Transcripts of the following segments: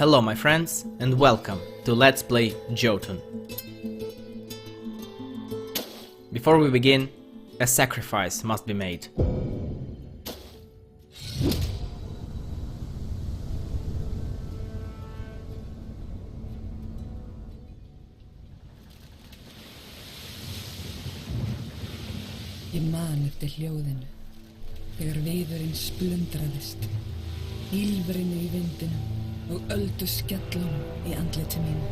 Hello my friends and welcome to Let's Play Jotun. Before we begin, a sacrifice must be made. Ég man eftir hljóðinu, þegar viðurinn splundraðist, ýlfrinu í vindinum og öldu skellum í andliti mínu.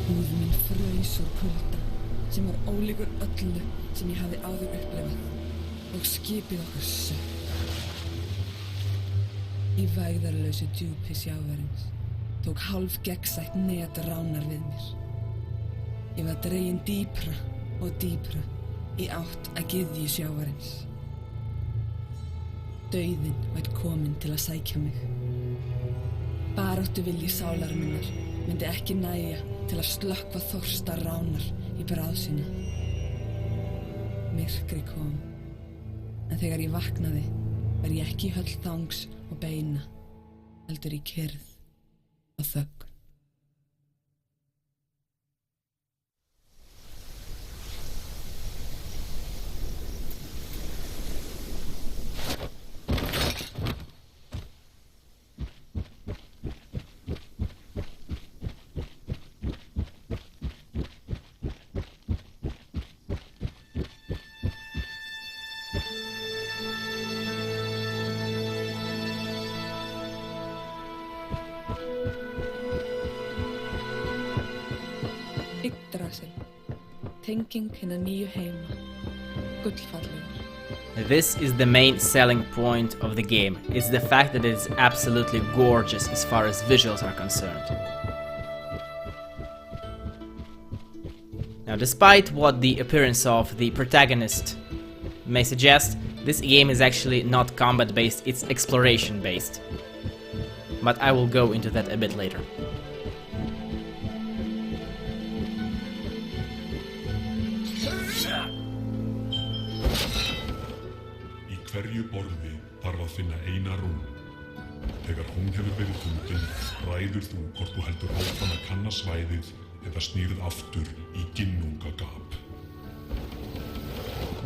Húð mín fraus úr kulda, sem var ólíkur öllu sem ég hafði áður upplifað, og skipið okkar sökk. Í vægðarlausu djúpi sjávarins tók hálf gegnsætt net ránar við mér. Ég var dregin dýpra og dýpra í átt að gyðju sjávarins. Dauðinn var kominn til að sækja mig. Baráttuvilji sálar minnar myndi ekki nægja til að slökkva þorsta ránar í bráð sína. Myrkri kom, en þegar ég vaknaði var ég ekki í höll þangs og beina, heldur í kyrrð og þögn. Tenging hinna nýju heima, gullfallegur. This is the main selling point of the game. It's the fact that it's absolutely gorgeous as far as visuals are concerned. Now, despite what the appearance of the protagonist may suggest, this game is actually not combat based, it's exploration based. But I will go into that a bit later. Hverju borði þarf að finna eina rún. Þegar hún hefur verið fundin, ræður þú hvort þú heldur áfram að kanna svæðið eða snýrð aftur í Ginnungagap.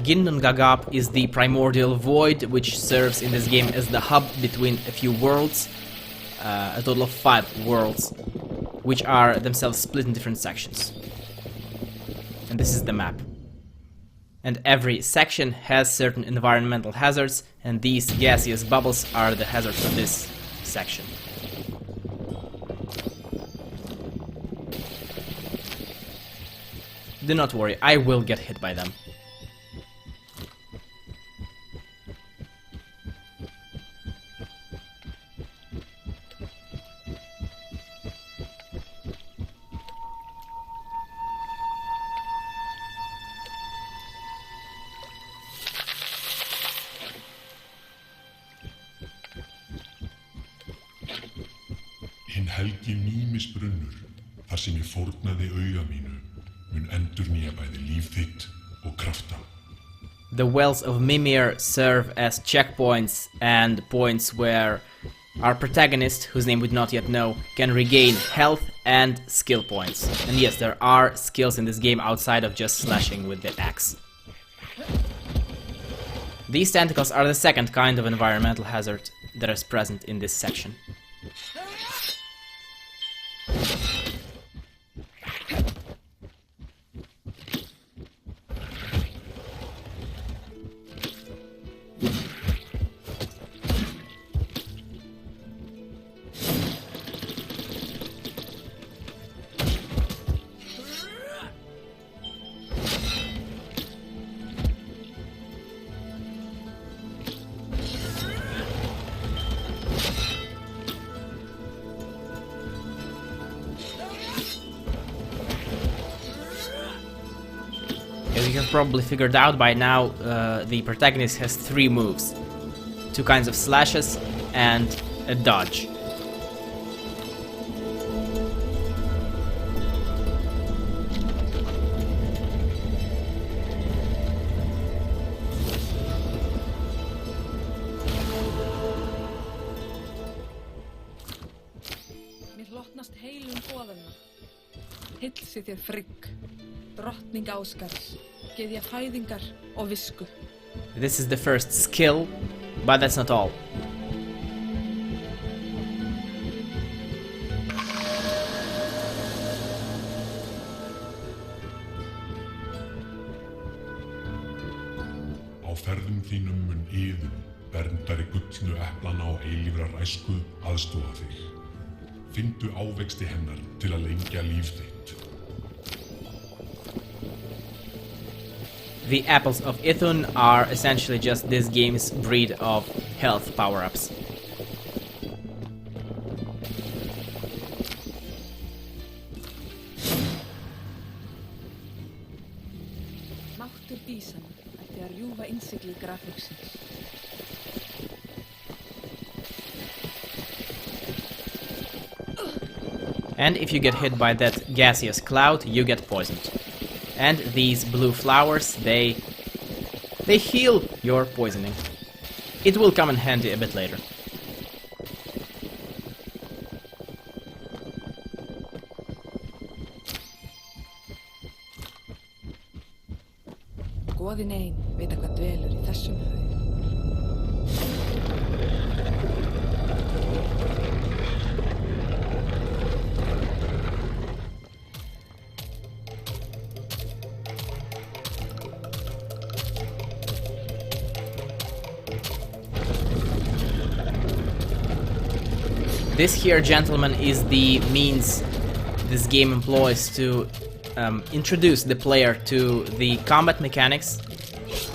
Ginnungagap is the primordial void which serves in this game as the hub between a few worlds, a total of 5 worlds, which are themselves split in different sections. And this is the map. And every section has certain environmental hazards, and these gaseous bubbles are the hazards of this section. Do not worry, I will get hit by them. Hinn helgi Mímisbrunnur, þar sem ég fórnaði auga mínu, mun endurnýja bæði líf þitt og krafta. The wells of Mimir serve as checkpoints and points where our protagonist, whose name we do not yet know, can regain health and skill points. And yes, there are skills in this game outside of just slashing with the axe. These tentacles are the second kind of environmental hazard that is present in this section. As you have probably figured out by now, the protagonist has 3 moves. 2 kinds of slashes and a dodge. Heill sé þér Frigg, drottning Ásgarðs, gyðja fæðingar og visku. This is the first skill, but that's not all. Á ferðum þínum mun Iðunn, verndari gullnu eplana og eilífrar æsku, aðstoða þig. Finndu ávexti hennar til að lengja líf þitt. The apples of Ithun are essentially just this game's breed of health power-ups. Máttur dísan ætti að rjúfa innsigli graflöksins. And if you get hit by that gaseous cloud, you get poisoned. And these blue flowers, they heal your poisoning. It will come in handy a bit later. Goðin ein vita hvað dvelur í þessum haug. This here, gentlemen, is the means this game employs to introduce the player to the combat mechanics.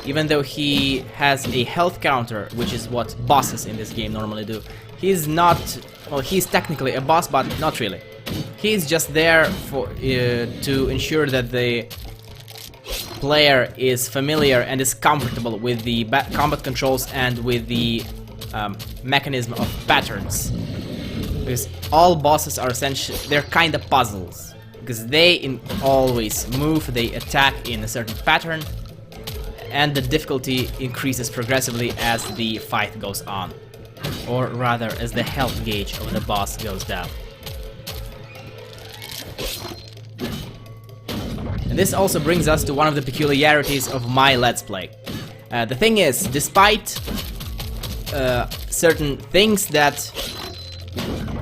Even though he has a health counter, which is what bosses in this game normally do, he's not... well, he's technically a boss, but not really. He's just there for to ensure that the player is familiar and is comfortable with the combat controls and with the mechanism of patterns. Because all bosses are essentially, they're kind of puzzles. Because they always move, they attack in a certain pattern, and the difficulty increases progressively as the fight goes on. Or rather, as the health gauge of the boss goes down. And this also brings us to one of the peculiarities of my Let's Play. The thing is, despite certain things that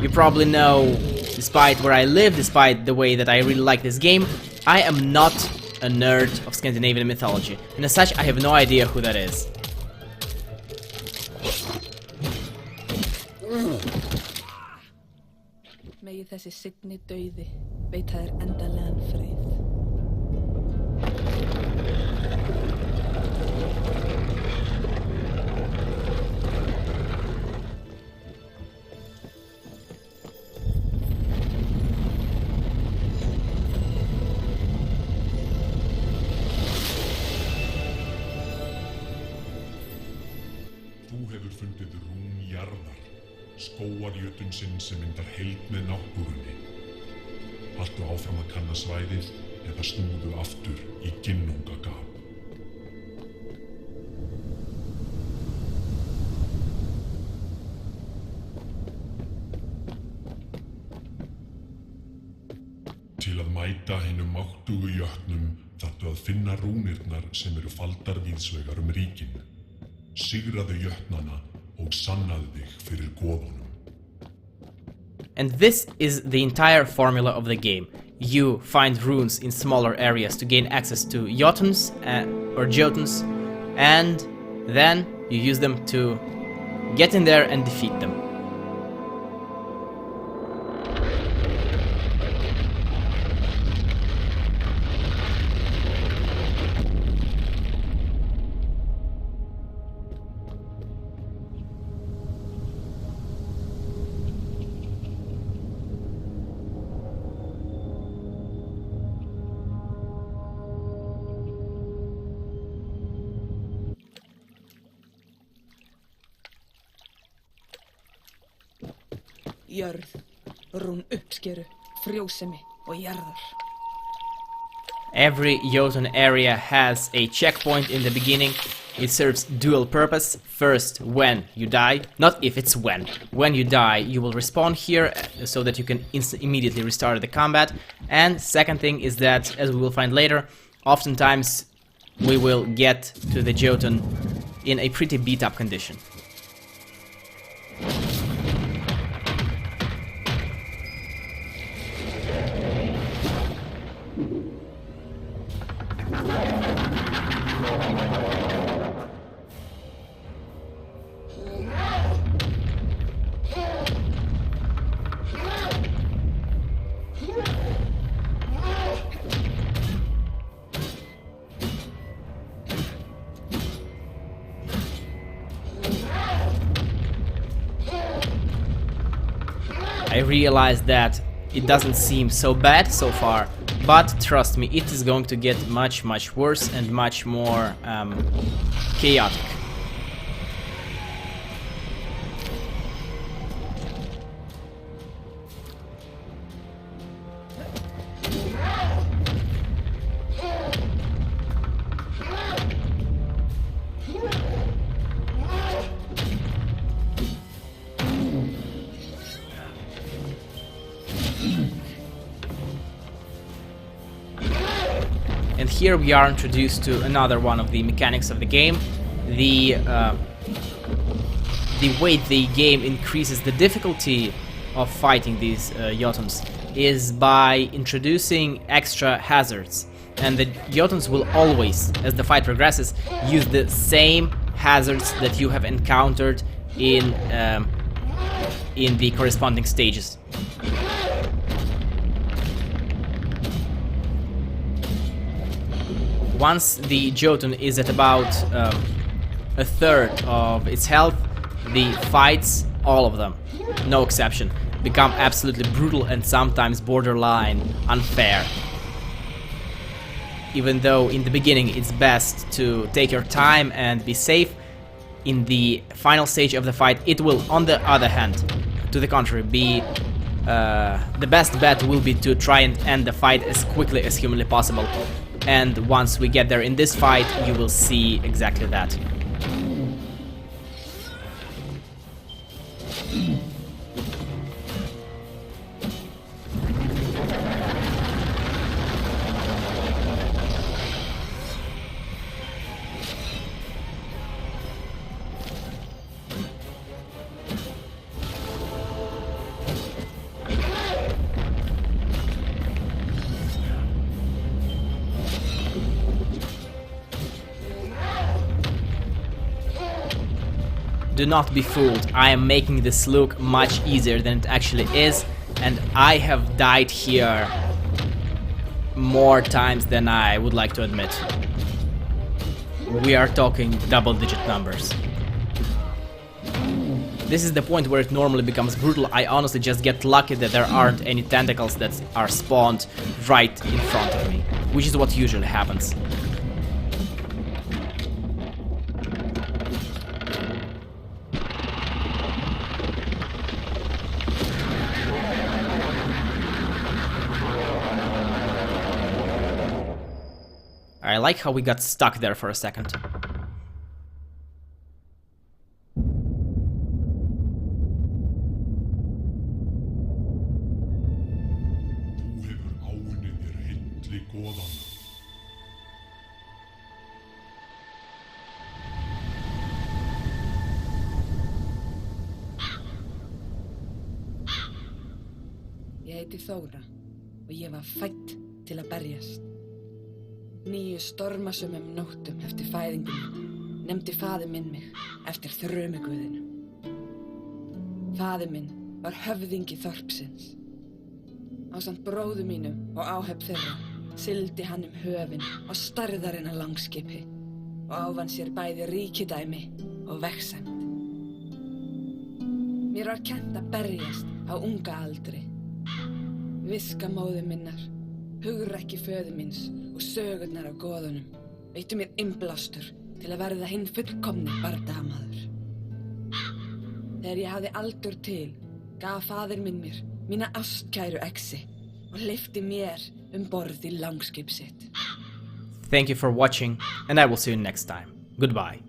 you probably know, despite where I live, despite the way that I really like this game, I am not a nerd of Scandinavian mythology, and as such I have no idea who that is. Megi þessi signi dauði veita þér endanlegan frið. Þú hefur fundið rún jarðar, skógarjötun sinn sem myndar heild með náttúrunni. Haltu áfram að kanna svæðið eða snúðu aftur í ginnungagap. Til að mæta hinum máttugu jötnum þarftu að finna rúnirnar sem eru faldar víðsvegar ríkin. Sigraðu jötnana og sannaðu þig fyrir goðunum. And this is the entire formula of the game. You find runes in smaller areas to gain access to Jotuns or Jotuns, and then you use them to get in there and defeat them. Jörð, rún uppskeru, frjósemi og jarðar. Every Jotun area has a checkpoint in the beginning, It serves dual purpose. First, when you die, not if, it's when. When you die, you will respawn here so that you can immediately restart the combat. And second thing is that, as we will find later, oftentimes we will get to the Jotun in a pretty beat up condition. I realize that it doesn't seem so bad so far, but trust me, it is going to get much worse and much more chaotic. And here we are introduced to another one of the mechanics of the game. The way the game increases the difficulty of fighting these Jotuns is by introducing extra hazards. And the Jotuns will always, as the fight progresses, use the same hazards that you have encountered in the corresponding stages. Once the Jotun is at about a third of its health, the fights, all of them, no exception, become absolutely brutal and sometimes borderline unfair. Even though in the beginning it's best to take your time and be safe, in the final stage of the fight it will, on the other hand, to the contrary, be the best bet will be to try and end the fight as quickly as humanly possible. And once we get there in this fight, you will see exactly that. Do not be fooled, I am making this look much easier than it actually is, and I have died here more times than I would like to admit. We are talking double-digit numbers. This is the point where it normally becomes brutal. I honestly just get lucky that there aren't any tentacles that are spawned right in front of me, which is what usually happens. I like how we got stuck there for a second. Þú hefur áunnið þér hilli goðanna. Ég heiti Þóra og ég var fædd til að berjast. 9 stormasömum nóttum eftir fæðingu mín nefndi faðir minn mig eftir þrumuguðinu. Faðir minn var höfðingi þorpsins. Ásamt bróður mínum og áhöfn þeirra sigldi hann höfin á stærðarinnar langskipi og ávann sér bæði ríkidæmi og vegsemd. Mér var kennt að berjast á unga aldri. Viska móður minnar, hugrekki föður míns og sögurnar af goðunum veittu mér innblástur til að verða hinn fullkomni bardagamaður. Þegar ég hafði aldur til, gaf faðir minn mér mína ástkæru exi og hleypti mér borð í langskip sitt. Thank you for watching, and I will see you next time. Goodbye.